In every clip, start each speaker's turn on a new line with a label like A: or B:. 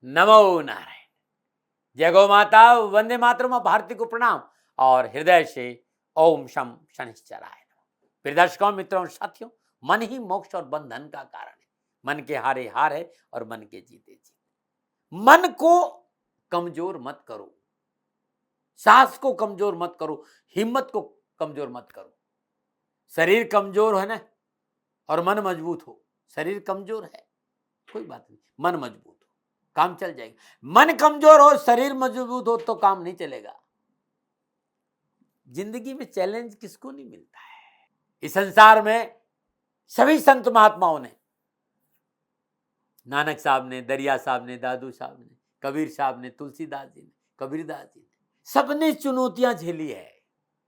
A: नमो नारायण। जय गौ माता, वंदे मातरम, भारती को प्रणाम और हृदय से ओम शम शनिश्चराय नमः। प्रिय दर्शकों, मित्रों, साथियों, मन ही मोक्ष और बंधन का कारण है। मन के हारे हार है और मन के जीते जीत। मन को कमजोर मत करो, साहस को कमजोर मत करो, हिम्मत को कमजोर मत करो। शरीर कमजोर है ना और मन मजबूत हो, शरीर कमजोर है कोई बात नहीं, मन मजबूत हो, काम चल जाएगा। मन कमजोर हो, शरीर मजबूत हो तो काम नहीं चलेगा। जिंदगी में चैलेंज किसको नहीं मिलता है। इस संसार में सभी संत महात्माओं ने, नानक साहब ने, दरिया साहब ने, दादू साहब ने, कबीर साहब ने, तुलसीदास जी ने, कबीरदास जी ने, सबने चुनौतियां झेली है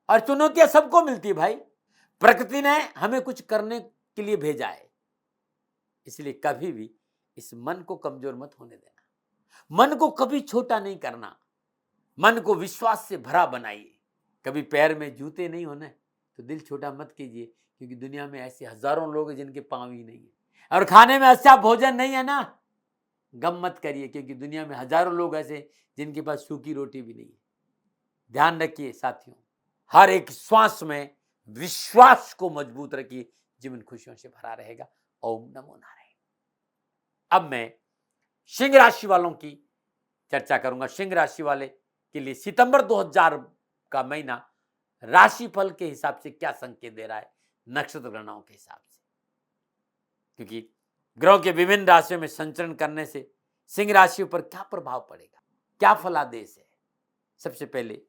A: और चुनौतियां सबको मिलती है भाई। प्रकृति ने हमें कुछ करने के लिए भेजा है, इसलिए कभी भी इस मन को कमजोर मत होने देना। मन को कभी छोटा नहीं करना, मन को विश्वास से भरा बनाइए। कभी पैर में जूते नहीं होने तो दिल छोटा मत कीजिए, क्योंकि दुनिया में ऐसे हजारों लोग हैं जिनके पांव ही नहीं है, और खाने में अच्छा भोजन नहीं है ना, गम मत करिए, क्योंकि दुनिया में हजारों लोग ऐसे जिनके पास सूखी रोटी भी नहीं है। ध्यान रखिए साथियों, हर एक श्वास में विश्वास को मजबूत रखिए, जीवन खुशियों से भरा रहेगा। ओम नमो नारायण। अब मैं सिंह राशि वालों की चर्चा करूंगा। सिंह राशि वाले के लिए सितंबर 2000 का महीना राशिफल के हिसाब से क्या संकेत दे रहा है, नक्षत्र गणनाओं के हिसाब से, क्योंकि ग्रहों के विभिन्न राशियों में संचरण करने से सिंह राशि पर क्या प्रभाव पड़ेगा, क्या फलादेश है। सबसे पहले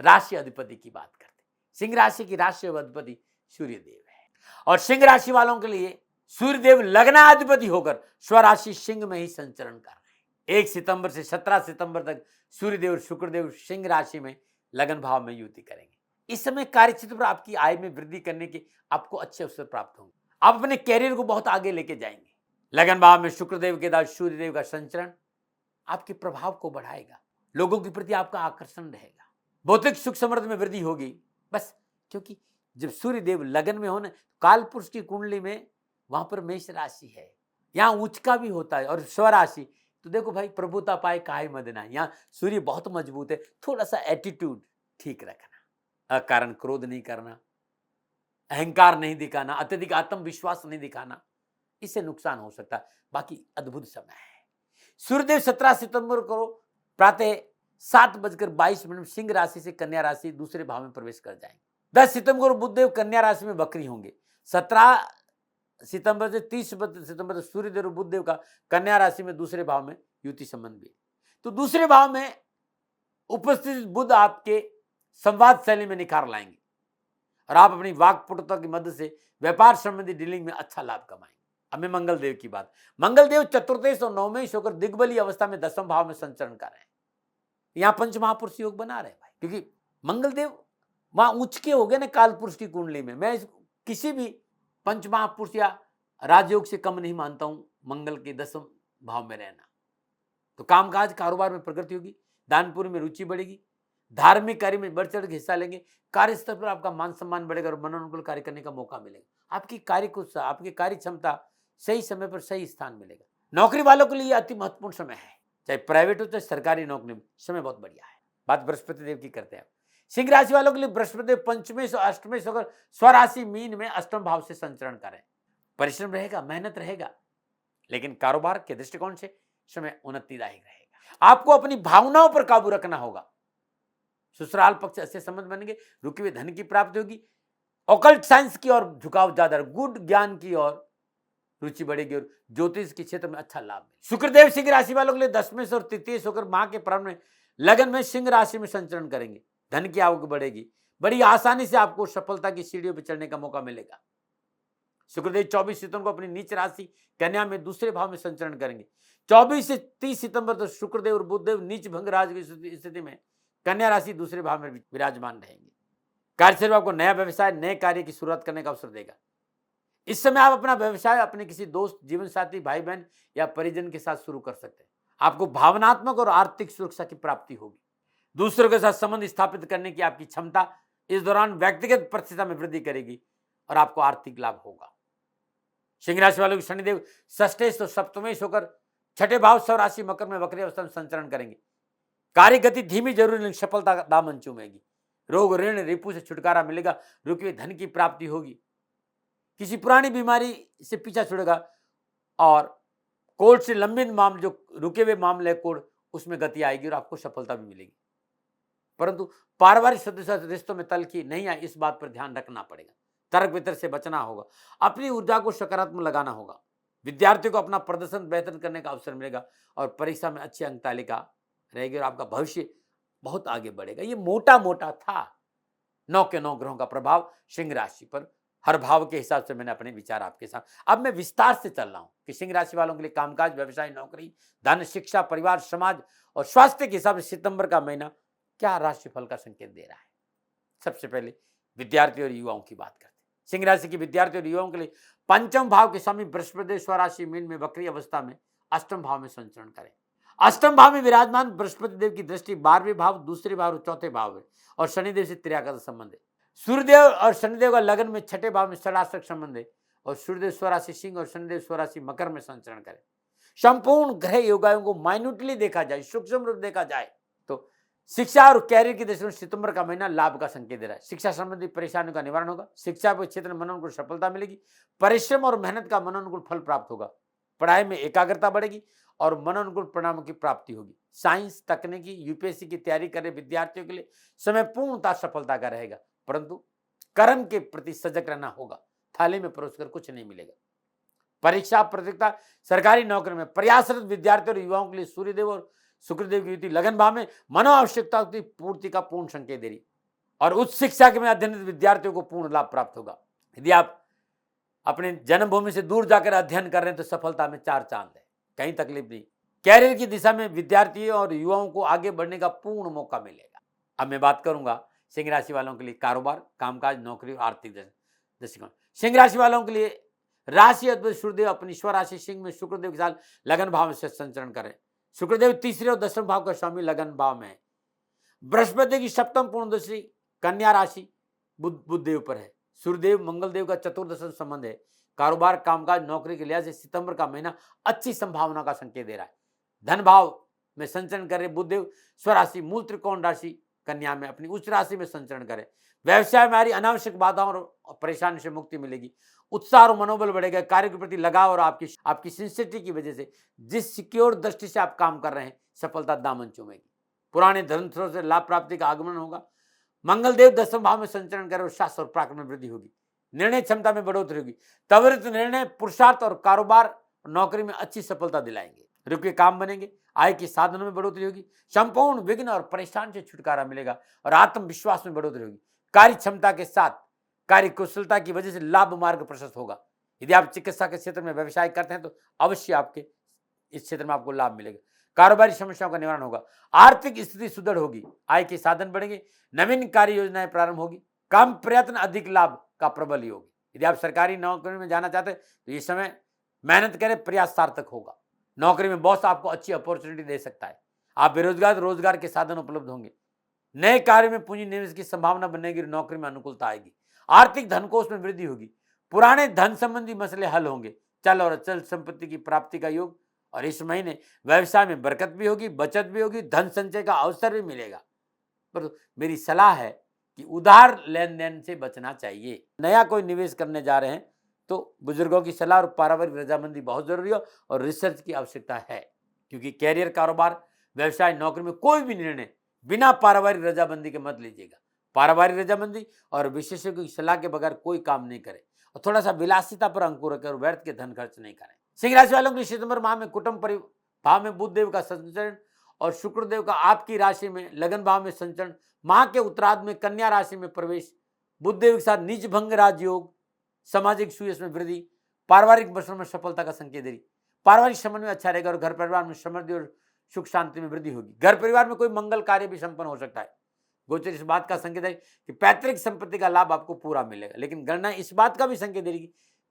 A: राशि अधिपति की बात करते हैं। सिंह राशि की राशि अधिपति सूर्यदेव है और सिंह राशि वालों के लिए सूर्यदेव लग्नाधिपति होकर स्वराशि सिंह में ही संचरण कर रहे हैं। 1 सितंबर से 17 सितंबर तक सूर्यदेव और शुक्रदेव सिंह राशि में लगन भाव में युति करेंगे। इस समय कार्यक्षेत्र पर आपकी आय में वृद्धि करने के आपको अच्छे अवसर प्राप्त होंगे। आप अपने कैरियर को बहुत आगे लेके जाएंगे। लगन भाव में शुक्रदेव के साथ सूर्यदेव का संचरण आपके प्रभाव को बढ़ाएगा, लोगों के प्रति आपका आकर्षण रहेगा, भौतिक सुख समृद्धि में वृद्धि होगी। बस क्योंकि जब सूर्यदेव लगन में हो ना, काल पुरुष की कुंडली में वहां पर मेष राशि है, यहाँ उच्च का भी होता है और स्वराशि, तो देखो भाई, प्रभुता पाए काहे मदना। यहाँ सूर्य बहुत मजबूत है। थोड़ा सा एटीट्यूड ठीक रखना, अकारण क्रोध नहीं करना, अहंकार नहीं दिखाना, अत्यधिक आत्मविश्वास नहीं दिखाना, इससे नुकसान हो सकता है। बाकी अद्भुत समय है। सूर्यदेव 17 सितंबर को प्रातः 7:22 सिंह राशि से कन्या राशि दूसरे भाव में प्रवेश कर जाएंगे। 10 सितंबर को बुधदेव कन्या राशि में वक्री होंगे। 17 सितंबर से 30 सितंबर तक सूर्यदेव और बुधदेव का कन्या राशि में दूसरे भाव में युति संबंध भी। तो दूसरे भाव में उपस्थित बुध आपके संवाद शैली में निखार लाएंगे और आप अपनी वाक्पटुता की मदद से व्यापार संबंधी डीलिंग में अच्छा लाभ कमाएंगे। अब मैं मंगल देव की बात, मंगल देव चतुर्दश और नवमेश होकर दिग्बली अवस्था में 10वें भाव में संचरण कर रहे हैं। यहाँ पंच महापुरुष योग बना रहे हैं भाई, क्योंकि मंगल देव वहां उच्च के हो गए ना काल पुरुष की कुंडली में। मैं किसी भी पंच महापुरुष या राजयोग से कम नहीं मानता हूं मंगल के 10वें भाव में रहना। तो कामकाज कारोबार में प्रगति होगी, दानपुर में रुचि बढ़ेगी, धार्मिक कार्य में बढ़ चढ़ के हिस्सा लेंगे, कार्यस्थल पर आपका मान सम्मान बढ़ेगा और मनोनुकूल कार्य करने का मौका मिलेगा। आपकी कार्य क्षमता सही समय पर सही स्थान मिलेगा। नौकरी वालों के लिए अति महत्वपूर्ण समय है, चाहे प्राइवेट हो चाहे सरकारी नौकरी में, समय बहुत बढ़िया है। बात बृहस्पति देव की करते हैं। सिंह राशि वालों के लिए बृहस्पति देव पंचमेश और अष्टमेश होकर स्वराशि मीन में 8वें भाव से संचरण करें। परिश्रम रहेगा, मेहनत रहेगा, लेकिन कारोबार के दृष्टिकोण से समय उन्नतिदायक रहेगा। आपको अपनी भावनाओं पर काबू रखना होगा। ससुराल पक्ष अच्छे संबंध बनेंगे, रुके हुए धन की प्राप्ति होगी, ऑकल्ट साइंस की ओर झुकाव ज्यादा, गुड ज्ञान की ओर रुचि बढ़ेगी और ज्योतिष के क्षेत्र में अच्छा लाभ मिलेगा। शुक्रदेव सिंह राशि वालों के लिए 10वें और 33 होकर माह के प्रारंभ में लगन में सिंह राशि में संचरण करेंगे। धन की आवक बढ़ेगी, बड़ी आसानी से आपको सफलता की सीढ़ियों पर चढ़ने का मौका मिलेगा। शुक्रदेव 24 सितंबर को अपनी नीच राशि कन्या में दूसरे भाव में संचरण करेंगे। 24 से 30 सितंबर तक शुक्रदेव और बुधदेव नीच भंग राज की स्थिति में कन्या राशि दूसरे भाव में विराजमान रहेंगे। कार्यक्षेत्र में आपको नया व्यवसाय, नए कार्य की शुरुआत करने का अवसर देगा। इस समय आप अपना व्यवसाय अपने किसी दोस्त, जीवन साथी, भाई बहन या परिजन के साथ शुरू कर सकते हैं। आपको भावनात्मक और आर्थिक सुरक्षा की प्राप्ति होगी। दूसरों के साथ संबंध स्थापित करने की आपकी क्षमता इस दौरान व्यक्तिगत प्रतिष्ठा में वृद्धि करेगी और आपको आर्थिक लाभ होगा। सिंह राशि वालों के शनिदेव षष्ठेश और सप्तमेश होकर छठे भाव स्वराशि मकर में वक्री अवस्था में संचरण करेंगे। कार्य गति धीमी जरूर लेकिन सफलता दामन चूमेगी। रोग ऋण रिपु से छुटकारा मिलेगा। रुके हुए धन की प्राप्ति होगी। किसी पुरानी बीमारी से पीछा छुड़ेगा और कोर्ट से लंबित मामले, जो रुके हुए मामले कोर्ट, उसमें गति आएगी और आपको सफलता भी मिलेगी। परंतु पारिवारिक सदस्य रिश्तों में तलखी नहीं आए, इस बात पर ध्यान रखना पड़ेगा। तर्क वितर्क से बचना होगा। अपनी ऊर्जा को सकारात्मक लगाना होगा। विद्यार्थियों को अपना प्रदर्शन बेहतर करने का अवसर मिलेगा और परीक्षा में अच्छी अंक तालिका रहेगी और आपका भविष्य बहुत आगे बढ़ेगा। ये मोटा मोटा था 9 के 9 ग्रहों का प्रभाव सिंह राशि पर। हर भाव के हिसाब से मैंने अपने विचार आपके साथ। अब मैं विस्तार से चल रहा हूं कि सिंह राशि वालों के लिए कामकाज, व्यवसाय, नौकरी, धन, शिक्षा, परिवार, समाज और स्वास्थ्य के हिसाब से सितंबर का महीना क्या राशिफल का संकेत दे रहा है। सबसे पहले विद्यार्थी और युवाओं की बात करते हैं। सिंह राशि के विद्यार्थी और युवाओं के लिए पंचम भाव के स्वामी बृहस्पति स्वराशि मीन में वक्री अवस्था में अष्टम भाव में संचरण करें। अष्टम भाव में विराजमान बृहस्पति देव की दृष्टि 12वें भाव, दूसरे भाव और चौथे भाव है और शनिदेव से त्रियागत संबंध है। सूर्यदेव और शनिदेव का लगन में छठे भाव में षडाष्टक संबंध है और सूर्यदेव स्वराशि सिंह और शनिदेव स्वराशि मकर में संचरण करें। संपूर्ण ग्रह योगायों को माइन्यूटली देखा जाए, सूक्ष्म रूप देखा जाए तो शिक्षा और कैरियर की दृष्टि में सितंबर का महीना लाभ का संकेत दे रहा है। शिक्षा संबंधी परेशानियों का निवारण होगा। शिक्षा के क्षेत्र में मनोनुकूल सफलता मिलेगी। परिश्रम और मेहनत का मनोनुकूल फल प्राप्त होगा। पढ़ाई में एकाग्रता बढ़ेगी और मनोनुकूल परिणामों की प्राप्ति होगी। साइंस, तकनीकी, यूपीएससी की तैयारी कर रहे विद्यार्थियों के लिए समय पूर्णतः सफलता का रहेगा, परंतु कर्म के प्रति सजग रहना होगा। थाली में परोसकर कुछ नहीं मिलेगा। परीक्षा, प्रतियोगिता, सरकारी नौकरी में प्रयासरत विद्यार्थियों और युवाओं के लिए सूर्यदेव और शुक्रदेव की युति लगन भाव में मनो आवश्यकताओं की पूर्ति का पूर्ण संकेत दे रही और उच्च शिक्षा के में अध्ययन विद्यार्थियों को पूर्ण लाभ प्राप्त होगा। यदि आप अपने जन्मभूमि से दूर जाकर अध्ययन कर रहे हैं तो सफलता में 4 चांद है, कहीं तकलीफ नहीं। कैरियर की दिशा में विद्यार्थियों और युवाओं को आगे बढ़ने का पूर्ण मौका मिलेगा। अब मैं बात करूंगा सिंह राशि वालों के लिए कारोबार, कामकाज, नौकरी और आर्थिक दृष्टिकोण। सिंह राशि वालों के लिए राशि अधिपति सूर्यदेव अपनी स्वराशि सिंह में शुक्रदेव के साथ लगन भाव से संचरण करें। शुक्रदेव तीसरे और 10वें भाव का स्वामी लगन भाव में है। बृहस्पति की सप्तम पूर्ण दृष्टि कन्या राशि बुधदेव पर है। सूर्यदेव मंगलदेव का चतुर्दश संबंध है। कारोबार, कामकाज, नौकरी के लिहाज से सितंबर का महीना अच्छी संभावना का संकेत दे रहा है। धन भाव में संचरण करे बुधदेव स्वराशि मूल त्रिकोण राशि कन्या में अपनी उच्च राशि में संचरण करें। व्यवसाय में आ रही अनावश्यक बाधाओं और परेशानी से मुक्ति मिलेगी। उत्साह और मनोबल बढ़ेगा। कार्य के प्रति लगाव और आपकी सिंसियरिटी की वजह से जिस सिक्योर दृष्टि से आप काम कर रहे हैं सफलता दामन चूमेगी। पुराने धन स्रोत से लाभ प्राप्ति का आगमन होगा। मंगलदेव 10वें भाव में संचरण करें और शास्त्र और पराक्रम में वृद्धि होगी। निर्णय क्षमता में बढ़ोतरी होगी। त्वरित निर्णय, पुरुषार्थ और कारोबार, नौकरी में अच्छी सफलता दिलाएंगे। रुके काम बनेंगे। आय के साधनों में बढ़ोतरी होगी। संपूर्ण विघ्न और परेशान से छुटकारा मिलेगा और आत्मविश्वास में बढ़ोतरी होगी। कार्य क्षमता के साथ कार्य कुशलता की वजह से लाभ मार्ग प्रशस्त होगा। यदि आप चिकित्सा के क्षेत्र में व्यवसाय करते हैं तो अवश्य आपके इस क्षेत्र में आपको लाभ मिलेगा। कारोबारी समस्याओं का निवारण होगा। आर्थिक स्थिति सुदृढ़ होगी। आय के साधन बढ़ेंगे। नवीन कार्य योजनाएं प्रारंभ होगी। कम प्रयत्न अधिक लाभ का प्रबल योग। यदि आप सरकारी नौकरी में जाना चाहते हैं तो इस समय मेहनत करें, प्रयास सार्थक होगा। नौकरी में बॉस आपको अच्छी अपॉर्चुनिटी दे सकता है। आप बेरोजगार, रोजगार के साधन उपलब्ध होंगे। नए कार्य में पूंजी निवेश की संभावना बनेगी। नौकरी में अनुकूलता आएगी। आर्थिक धनकोष में वृद्धि होगी। पुराने धन संबंधी मसले हल होंगे। चल और अचल संपत्ति की प्राप्ति का योग और इस महीने व्यवसाय में बरकत भी होगी, बचत भी होगी, धन संचय का अवसर भी मिलेगा। पर मेरी सलाह है कि उधार लेन देन से बचना चाहिए। नया कोई निवेश करने जा रहे हैं तो बुजुर्गों की सलाह और पारिवारिक रजामंदी बहुत जरूरी है और रिसर्च की आवश्यकता है, क्योंकि कैरियर, कारोबार, व्यवसाय, नौकरी में कोई भी निर्णय बिना पारिवारिक रजामंदी के मत लीजिएगा। पारिवारिक रजामंदी और विशेषज्ञों की सलाह के बगैर कोई काम नहीं करे और थोड़ा सा विलासिता पर अंकुर रखें और व्यर्थ के धन खर्च नहीं करें। सिंह राशि वालों के सितंबर माह में कुटुंब भाव में बुधदेव का संचरण और शुक्रदेव का आपकी राशि में लगन भाव में संचरण, माह के उत्तरार्ध में कन्या राशि में प्रवेश, बुधदेव के साथ नीच भंग राजयोग, सामाजिक सुयश में वृद्धि, पारिवारिक बसों में सफलता का संकेत दे रही। पारिवारिक समन्वय अच्छा रहेगा और घर परिवार में समृद्धि और सुख शांति में वृद्धि होगी। घर परिवार में कोई मंगल कार्य भी संपन्न हो सकता है। गोचर इस बात का संकेत है कि पैतृक संपत्ति का लाभ आपको पूरा मिलेगा, लेकिन गणना इस बात का भी संकेत देगी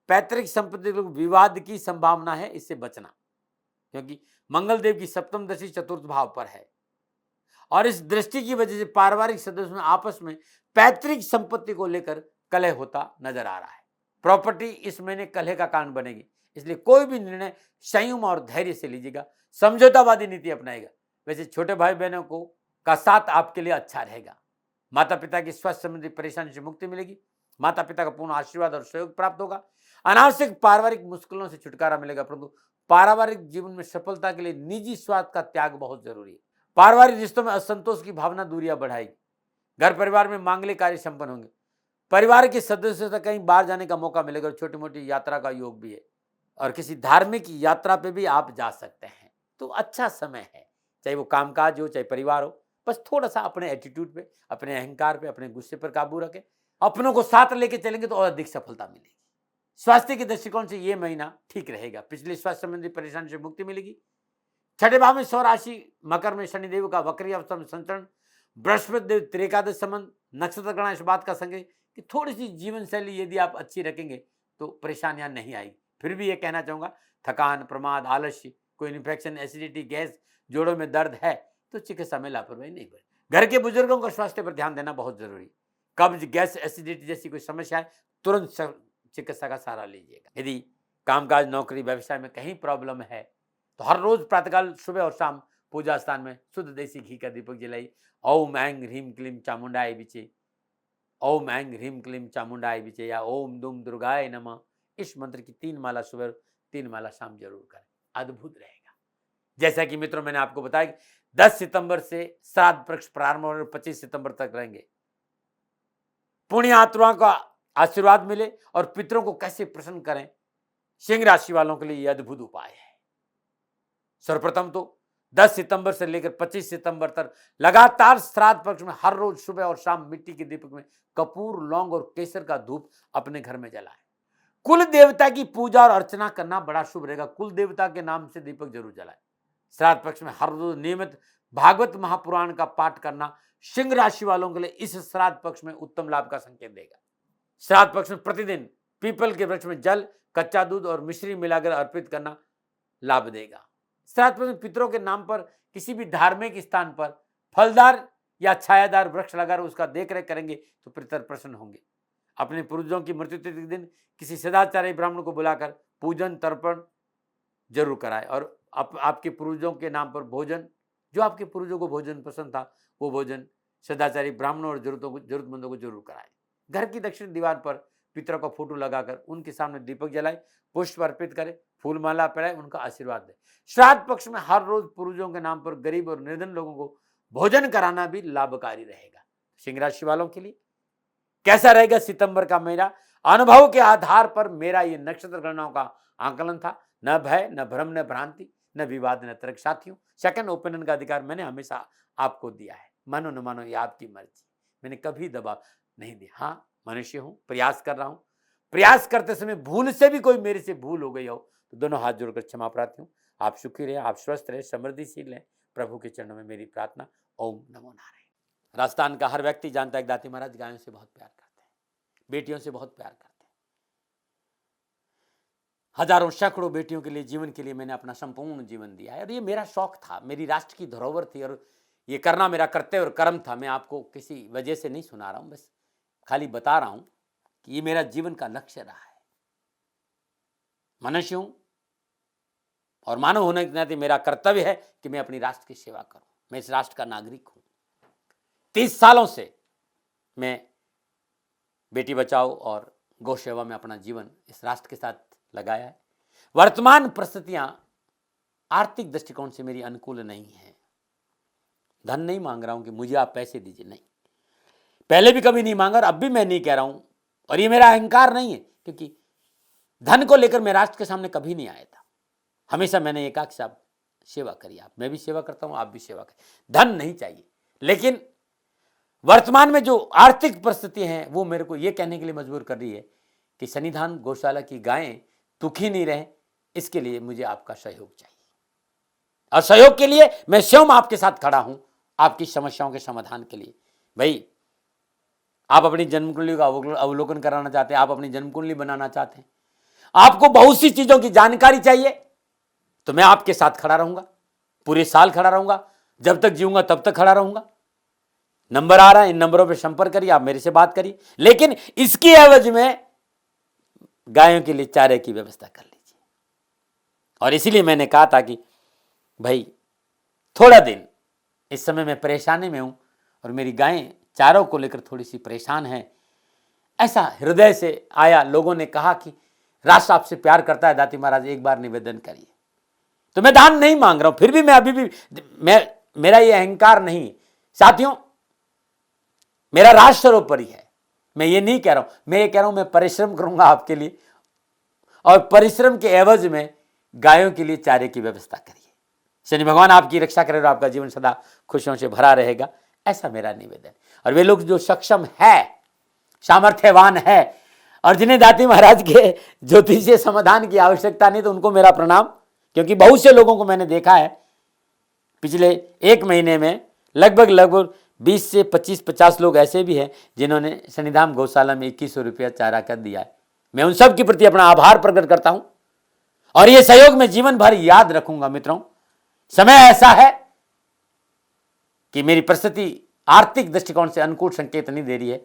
A: पैतृक संपत्ति विवाद की संभावना है, इससे बचना, क्योंकि मंगल देव की सप्तम दृष्टि चतुर्थ भाव पर है और इस दृष्टि की वजह से पारिवारिक सदस्यों में आपस में पैतृक संपत्ति को लेकर कलह होता नजर आ रहा है। प्रॉपर्टी इस महीने कलह का कारण बनेगी। इसलिए कोई भी निर्णय संयम और धैर्य से लीजिएगा, समझौतावादी नीति अपनाएगा। वैसे छोटे भाई बहनों को का साथ आपके लिए अच्छा रहेगा। माता पिता की स्वास्थ्य संबंधी परेशानी से मुक्ति मिलेगी। माता पिता का पूर्ण आशीर्वाद और सहयोग प्राप्त होगा। अनावश्यक पारिवारिक मुश्किलों से छुटकारा मिलेगा, परंतु पारिवारिक जीवन में सफलता के लिए निजी स्वार्थ का त्याग बहुत जरूरी है। पारिवारिक रिश्तों में असंतोष की भावना दूरियां बढ़ाएगी। घर परिवार में मांगलिक कार्य संपन्न होंगे। परिवार के सदस्यों से कहीं बाहर जाने का मौका मिलेगा और छोटी मोटी यात्रा का योग भी है और किसी धार्मिक यात्रा पे भी आप जा सकते हैं। तो अच्छा समय है, चाहे वो कामकाज हो चाहे परिवार हो। बस थोड़ा सा अपने एटीट्यूड पे, अपने अहंकार पे, अपने गुस्से पर काबू रखें। अपनों को साथ लेके चलेंगे तो और अधिक सफलता मिलेगी। स्वास्थ्य के दृष्टिकोण से ये महीना ठीक रहेगा। पिछले स्वास्थ्य संबंधी परेशानी से मुक्ति मिलेगी। छठे भाव में स्वराशि मकर में शनिदेव का वक्री अवस्था में संचरण, बृहस्पति देव त्रिकादश संबंध, नक्षत्र गणना इस बात का संकेत कि थोड़ी सी जीवन शैली यदि आप अच्छी रखेंगे तो परेशानियां नहीं आएगी। फिर भी ये कहना चाहूंगा, थकान, प्रमाद, आलस्य, कोई इन्फेक्शन, एसिडिटी, गैस, जोड़ों में दर्द है तो चिकित्सा में लापरवाही नहीं बरतें। घर के बुजुर्गों को स्वास्थ्य पर ध्यान देना बहुत जरूरी। कब्ज, गैस, एसिडिटी जैसी कोई समस्या है तुरंत चिकित्सा का सहारा लीजिएगा। यदि कामकाज, नौकरी, व्यवसाय में कहीं प्रॉब्लम है तो हर रोज प्रातःकाल सुबह और शाम पूजा स्थान में शुद्ध देसी घी का दीपक जलाइए। ओम ऐं ह्रीं क्लीं चामुंडाय विचे, ओम ऐं ह्रीं क्लीं चामुंडाय विचे या ओम दुम दुर्गाय नमः, इस मंत्र की 3 माला सुबह 3 माला शाम जरूर करें। अद्भुत रहेगा। जैसा कि मित्रों मैंने आपको बताया कि 10 सितंबर से श्राद्ध पक्ष प्रारंभ और 25 सितंबर तक रहेंगे। पुण्य आत्माओं का आशीर्वाद मिले और पितरों को कैसे प्रसन्न करें, सिंह राशि वालों के लिए यह अद्भुत उपाय है। सर्वप्रथम तो 10 सितंबर से लेकर 25 सितंबर तक लगातार श्राद्ध पक्ष में हर रोज सुबह और शाम मिट्टी के दीपक में कपूर, लौंग और केसर का धूप अपने घर में जलाएं। कुल देवता की पूजा और अर्चना करना बड़ा शुभ रहेगा। कुल देवता के नाम से दीपक जरूर जलाएं। श्राद्ध पक्ष में हर रोज नियमित भागवत महापुराण का पाठ करना सिंह राशि वालों के लिए इस श्राद्ध पक्ष में उत्तम लाभ का संकेत देगा। श्राद्ध पक्ष में प्रतिदिन पीपल के वृक्ष में जल, कच्चा दूध और मिश्री मिलाकर अर्पित करना लाभ देगा। श्राद्ध पक्ष में पितरों के नाम पर किसी भी धार्मिक स्थान पर फलदार या छायादार वृक्ष लगाकर उसका देखरेख करेंगे तो पितर प्रसन्न होंगे। अपने पूर्वजों की मृत्यु तिथि के दिन किसी सदाचारी ब्राह्मण को बुलाकर पूजन तर्पण जरूर कराएं और आपके पूर्वजों के नाम पर भोजन, जो आपके पूर्वजों को भोजन पसंद था वो भोजन सदाचारी ब्राह्मणों और जरूरतमंदों को जरूर कराएं। घर की दक्षिण दीवार पर पितरों का फोटो लगाकर उनके सामने दीपक जलाए, पुष्प अर्पित करें, फूल माला पहनाए, उनका आशीर्वाद दें। श्राद्ध पक्ष में हर रोज पूर्वजों के नाम पर गरीब और निर्धन लोगों को भोजन कराना भी लाभकारी रहेगा। सिंह राशि वालों के लिए कैसा रहेगा सितंबर का महीना? अनुभव के आधार पर मेरा ये नक्षत्र गणनाओं का आकलन था। न भय, न भ्रम, न भ्रांति, न विवाद, न तर्क। साथियों, सेकंड ओपिनियन का अधिकार मैंने हमेशा आपको दिया है। मानो न मानो ये आपकी मर्जी। मैंने कभी दबाव नहीं दिया। हाँ, मनुष्य हूं, प्रयास कर रहा हूं। प्रयास करते समय भूल से भी कोई मेरे से भूल हो गई हो तो दोनों हाथ जोड़कर क्षमा प्रार्थी हूं। आप सुखी रहे, आप स्वस्थ रहे, समृद्धिशील रहे, प्रभु के चरणों में मेरी प्रार्थना। ओम नमो नारायण। राजस्थान का हर व्यक्ति जानता है दाती महाराज गायों से बहुत प्यार करते हैं, बेटियों से बहुत प्यार करते हैं। हजारों सैकड़ों बेटियों के लिए, जीवन के लिए मैंने अपना संपूर्ण जीवन दिया है और ये मेरा शौक था, मेरी राष्ट्र की धरोहर थी और ये करना मेरा कर्तव्य और कर्म था। मैं आपको किसी वजह से नहीं सुना रहा हूं, बस खाली बता रहा हूं कि ये मेरा जीवन का लक्ष्य रहा है। मनुष्य हूं और मानव होने के नाते मेरा कर्तव्य है कि मैं अपनी राष्ट्र की सेवा करूं। मैं इस राष्ट्र का नागरिक हूं। 30 सालों से मैं बेटी बचाओ और गौ सेवा में अपना जीवन इस राष्ट्र के साथ लगाया है। वर्तमान परिस्थितियां आर्थिक दृष्टिकोण से मेरी अनुकूल नहीं है। धन नहीं मांग रहा हूं कि मुझे आप पैसे दीजिए, नहीं, पहले भी कभी नहीं मांगा और अब भी मैं नहीं कह रहा हूं और ये मेरा अहंकार नहीं है, क्योंकि धन को लेकर मैं राष्ट्र के सामने कभी नहीं आया था। हमेशा मैंने एक आख आप सेवा करी, आप, मैं भी सेवा करता हूं, आप भी सेवा करें। धन नहीं चाहिए, लेकिन वर्तमान में जो आर्थिक परिस्थिति है वो मेरे को ये कहने के लिए मजबूर कर रही है कि सन्निधान गौशाला की गायें दुखी नहीं रहे, इसके लिए मुझे आपका सहयोग चाहिए और सहयोग के लिए मैं स्वयं आपके साथ खड़ा हूं, आपकी समस्याओं के समाधान के लिए। भाई, आप अपनी जन्म कुंडली का अवलोकन कराना चाहते हैं, आप अपनी जन्म कुंडली बनाना चाहते हैं, आपको बहुत सी चीजों की जानकारी चाहिए, तो मैं आपके साथ खड़ा रहूंगा, पूरे साल खड़ा रहूंगा, जब तक जीऊंगा तब तक खड़ा रहूंगा। नंबर आ रहा है, इन नंबरों पर संपर्क करिए, आप मेरे से बात करिए, लेकिन इसकी एवज में गायों के लिए चारे की व्यवस्था कर लीजिए। और इसीलिए मैंने कहा था कि भाई थोड़ा दिन, इस समय मैं परेशानी में हूँ और मेरी गायें चारों को लेकर थोड़ी सी परेशान है। ऐसा हृदय से आया, लोगों ने कहा कि राष्ट्र आपसे प्यार करता है दाती महाराज, एक बार निवेदन करिए। तो मैं दान नहीं मांग रहा हूं, फिर भी मैं अभी भी मेरा ये अहंकार नहीं साथियों, मेरा राष्ट्र सर्वोपरि है। मैं ये नहीं कह रहा हूं, मैं ये कह रहा हूं मैं परिश्रम करूंगा आपके लिए, और परिश्रम के एवज में गायों के लिए चारे की व्यवस्था करिए। शनि भगवान आपकी रक्षा करे और आपका जीवन सदा खुशियों से भरा रहेगा, ऐसा मेरा निवेदन। और वे लोग जो सक्षम है, सामर्थ्यवान है, और जिन्हें दाती महाराज के ज्योतिषीय समाधान की आवश्यकता नहीं, तो उनको मेरा प्रणाम। क्योंकि बहुत से लोगों को मैंने देखा है पिछले 1 महीने में, लगभग 20 से 25-50 लोग ऐसे भी हैं जिन्होंने शनिधाम गौशाला में 2100 रुपया चारा कर दिया है। मैं उन सब के प्रति अपना आभार प्रकट करता हूं और ये सहयोग मैं जीवन भर याद रखूंगा। मित्रों, समय ऐसा है कि मेरी परिस्थिति आर्थिक दृष्टिकोण से अनुकूल संकेत नहीं दे रही है,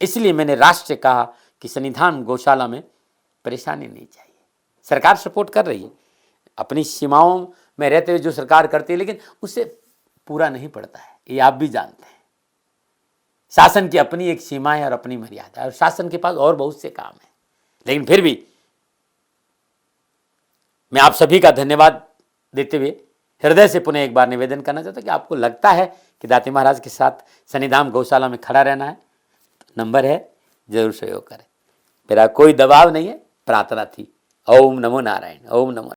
A: इसलिए मैंने राष्ट्र से कहा कि शनिधाम गौशाला में परेशानी नहीं चाहिए। सरकार सपोर्ट कर रही है, अपनी सीमाओं में रहते हुए जो सरकार करती है, लेकिन उससे पूरा नहीं पड़ता है, ये आप भी जानते हैं। शासन की अपनी एक सीमा है और अपनी मर्यादा है, और शासन के पास और बहुत से काम है। लेकिन फिर भी मैं आप सभी का धन्यवाद देते हुए हृदय से पुनः एक बार निवेदन करना चाहता हूं कि आपको लगता है कि दाती महाराज के साथ शनिधाम गौशाला में खड़ा रहना है, तो नंबर है, जरूर सहयोग करें। मेरा कोई दबाव नहीं है, प्रार्थना थी। ओम नमो नारायण, ओम नमो।